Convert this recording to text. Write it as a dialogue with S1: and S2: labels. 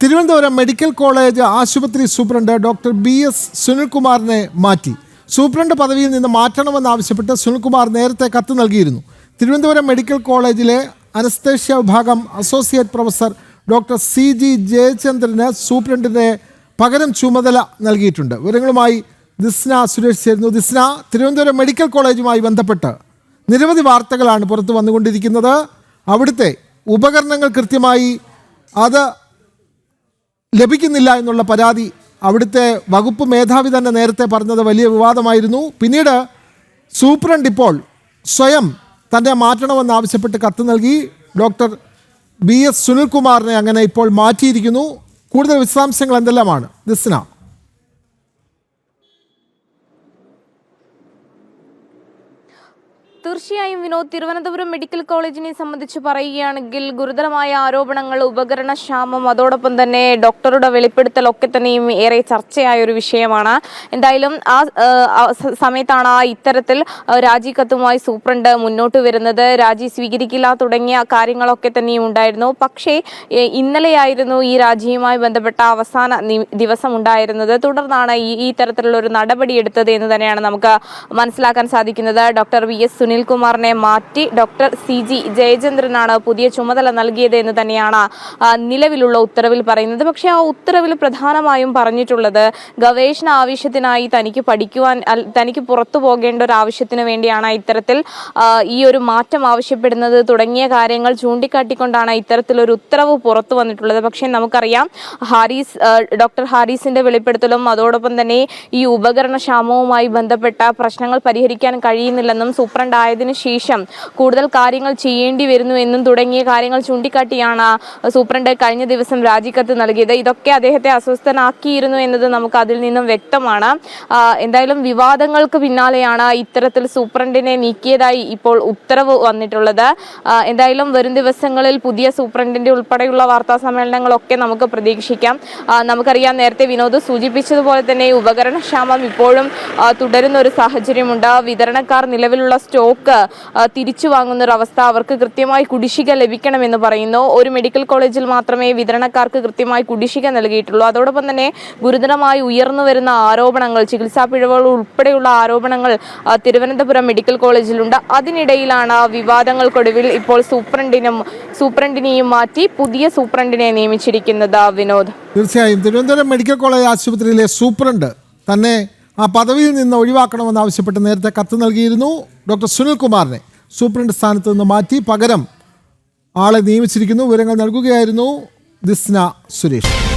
S1: Thiruvananthapuram medical college ആശുപത്രി superintendent doctor BS സുനിൽകുമാറിനെ മാറ്റി. Superintendent പദവിയിൽ നിന്ന് മാറ്റണമെന്നാവശ്യപ്പെട്ട് സുനിൽകുമാർ നേരത്തെ കത്ത് നൽകിയിരുന്നു. തിരുവനന്തപുരം മെഡിക്കൽ കോളേജിലെ അനസ്തേഷ്യ വിഭാഗം അസോസിയേറ്റ് പ്രൊഫസർ ഡോക്ടർ CG ജയചന്ദ്രന് സൂപ്രണ്ടിനെ പകരം ചുമതല നൽകിയിട്ടുണ്ട്. വിവരങ്ങളുമായി ദിസ്ന സുരേഷ് ചേരുന്നു. ദിസ്ന, തിരുവനന്തപുരം മെഡിക്കൽ കോളേജുമായി ബന്ധപ്പെട്ട് നിരവധി വാർത്തകളാണ് പുറത്തു വന്നുകൊണ്ടിരിക്കുന്നത്. അവിടുത്തെ ഉപകരണങ്ങൾ കൃത്യമായി അത് ലഭിക്കുന്നില്ല എന്നുള്ള പരാതി അവിടുത്തെ വകുപ്പ് മേധാവി തന്നെ നേരത്തെ പറഞ്ഞത് വലിയ വിവാദമായിരുന്നു. പിന്നീട് സൂപ്രണ്ട് ഇപ്പോൾ സ്വയം തന്നെ മാറ്റണമെന്നാവശ്യപ്പെട്ട് കത്ത് നൽകി. ഡോക്ടർ BS സുനിൽകുമാറിനെ അങ്ങനെ ഇപ്പോൾ മാറ്റിയിരിക്കുന്നു. കൂടുതൽ വിശദാംശങ്ങൾ എന്തെല്ലാമാണ് ദിസ്ന?
S2: തീർച്ചയായും വിനോദ്, തിരുവനന്തപുരം മെഡിക്കൽ കോളേജിനെ സംബന്ധിച്ച് പറയുകയാണെങ്കിൽ ഗുരുതരമായ ആരോപണങ്ങൾ, ഉപകരണക്ഷാമം, അതോടൊപ്പം തന്നെ ഡോക്ടറുടെ വെളിപ്പെടുത്തലൊക്കെ തന്നെയും ഏറെ ചർച്ചയായ ഒരു വിഷയമാണ്. എന്തായാലും ആ സമയത്താണ് ഇത്തരത്തിൽ രാജി കത്തുമായി സൂപ്രണ്ട് മുന്നോട്ട് വരുന്നത്. രാജി സ്വീകരിക്കില്ല തുടങ്ങിയ കാര്യങ്ങളൊക്കെ തന്നെയും ഉണ്ടായിരുന്നു. പക്ഷേ ഇന്നലെയായിരുന്നു ഈ രാജിയുമായി ബന്ധപ്പെട്ട അവസാന ദിവസം ഉണ്ടായിരുന്നത്. തുടർന്നാണ് ഈ തരത്തിലുള്ള ഒരു നടപടി എടുത്തത് എന്ന് തന്നെയാണ് നമുക്ക് മനസ്സിലാക്കാൻ സാധിക്കുന്നത്. ഡോക്ടർ BS സുനിൽകുമാറിനെ മാറ്റി ഡോക്ടർ CG ജയചന്ദ്രനാണ് പുതിയ ചുമതല നൽകിയത് എന്ന് തന്നെയാണ് നിലവിലുള്ള ഉത്തരവിൽ പറയുന്നത്. പക്ഷേ ആ ഉത്തരവിൽ പ്രധാനമായും പറഞ്ഞിട്ടുള്ളത് ഗവേഷണ ആവശ്യത്തിനായി തനിക്ക് പുറത്തു പോകേണ്ട ഒരു ആവശ്യത്തിന് വേണ്ടിയാണ് ഇത്തരത്തിൽ ഈ ഒരു മാറ്റം ആവശ്യപ്പെടുന്നത് തുടങ്ങിയ കാര്യങ്ങൾ ചൂണ്ടിക്കാട്ടിക്കൊണ്ടാണ് ഇത്തരത്തിലൊരു ഉത്തരവ് പുറത്തു വന്നിട്ടുള്ളത്. പക്ഷേ നമുക്കറിയാം, ഡോക്ടർ ഹാരിസിന്റെ വെളിപ്പെടുത്തലും അതോടൊപ്പം തന്നെ ഈ ഉപകരണക്ഷാമവുമായി ബന്ധപ്പെട്ട പ്രശ്നങ്ങൾ പരിഹരിക്കാൻ കഴിയുന്നില്ലെന്നും സൂപ്രണ്ട് ആയതിനു ശേഷം കൂടുതൽ കാര്യങ്ങൾ ചെയ്യേണ്ടി വരുന്നു എന്നും തുടങ്ങിയ കാര്യങ്ങൾ ചൂണ്ടിക്കാട്ടിയാണ് സൂപ്രണ്ട് കഴിഞ്ഞ ദിവസം രാജിക്കത്ത് നൽകിയത്. ഇതൊക്കെ അദ്ദേഹത്തെ അസ്വസ്ഥനാക്കിയിരുന്നു എന്നത് നമുക്ക് അതിൽ നിന്നും വ്യക്തമാണ്. എന്തായാലും വിവാദങ്ങൾക്ക് പിന്നാലെയാണ് ഇത്തരത്തിൽ സൂപ്രണ്ടിനെ നീക്കിയതായി ഇപ്പോൾ ഉത്തരവ് വന്നിട്ടുള്ളത്. എന്തായാലും വരും ദിവസങ്ങളിൽ പുതിയ സൂപ്രണ്ടിന്റെ ഉൾപ്പെടെയുള്ള വാർത്താ സമ്മേളനങ്ങളൊക്കെ നമുക്ക് പ്രതീക്ഷിക്കാം. നമുക്കറിയാം, നേരത്തെ വിനോദ് സൂചിപ്പിച്ചതുപോലെ തന്നെ ഉപകരണക്ഷാമം ഇപ്പോഴും തുടരുന്ന ഒരു സാഹചര്യമുണ്ട്. വിതരണക്കാർ നിലവിലുള്ള സ്റ്റോക്ക് തിരിച്ചു വാങ്ങുന്ന ഒരു അവസ്ഥ, അവർക്ക് കൃത്യമായി കുടിശ്ശിക ലഭിക്കണമെന്ന് പറയുന്നു. ഒരു മെഡിക്കൽ കോളേജിൽ മാത്രമേ വിതരണക്കാർക്ക് കൃത്യമായി കുടിശ്ശിക നൽകിയിട്ടുള്ളൂ. അതോടൊപ്പം തന്നെ ഗുരുതരമായി ഉയർന്നു വരുന്ന ആരോപണങ്ങൾ, ചികിത്സാ പിഴവുകൾ ഉൾപ്പെടെയുള്ള ആരോപണങ്ങൾ തിരുവനന്തപുരം മെഡിക്കൽ കോളേജിലുണ്ട്. അതിനിടയിലാണ് വിവാദങ്ങൾക്കൊടുവിൽ ഇപ്പോൾ സൂപ്രണ്ടിനെയും മാറ്റി പുതിയ സൂപ്രണ്ടിനെ നിയമിച്ചിരിക്കുന്നത്. വിനോദ്,
S1: തീർച്ചയായും തിരുവനന്തപുരം മെഡിക്കൽ കോളേജ് ആശുപത്രിയിലെ സൂപ്രണ്ട് തന്നെ ആ പദവിയിൽ നിന്ന് ഒഴിവാക്കണമെന്നാവശ്യപ്പെട്ട് നേരത്തെ കത്ത് നൽകിയിരുന്നു. ഡോക്ടർ സുനിൽകുമാറിനെ സൂപ്രണ്ട് സ്ഥാനത്ത് നിന്ന് മാറ്റി പകരം ആളെ നിയമിച്ചിരിക്കുന്നു. വിവരങ്ങൾ നൽകുകയായിരുന്നു ദിസ്ന സുരേഷ്.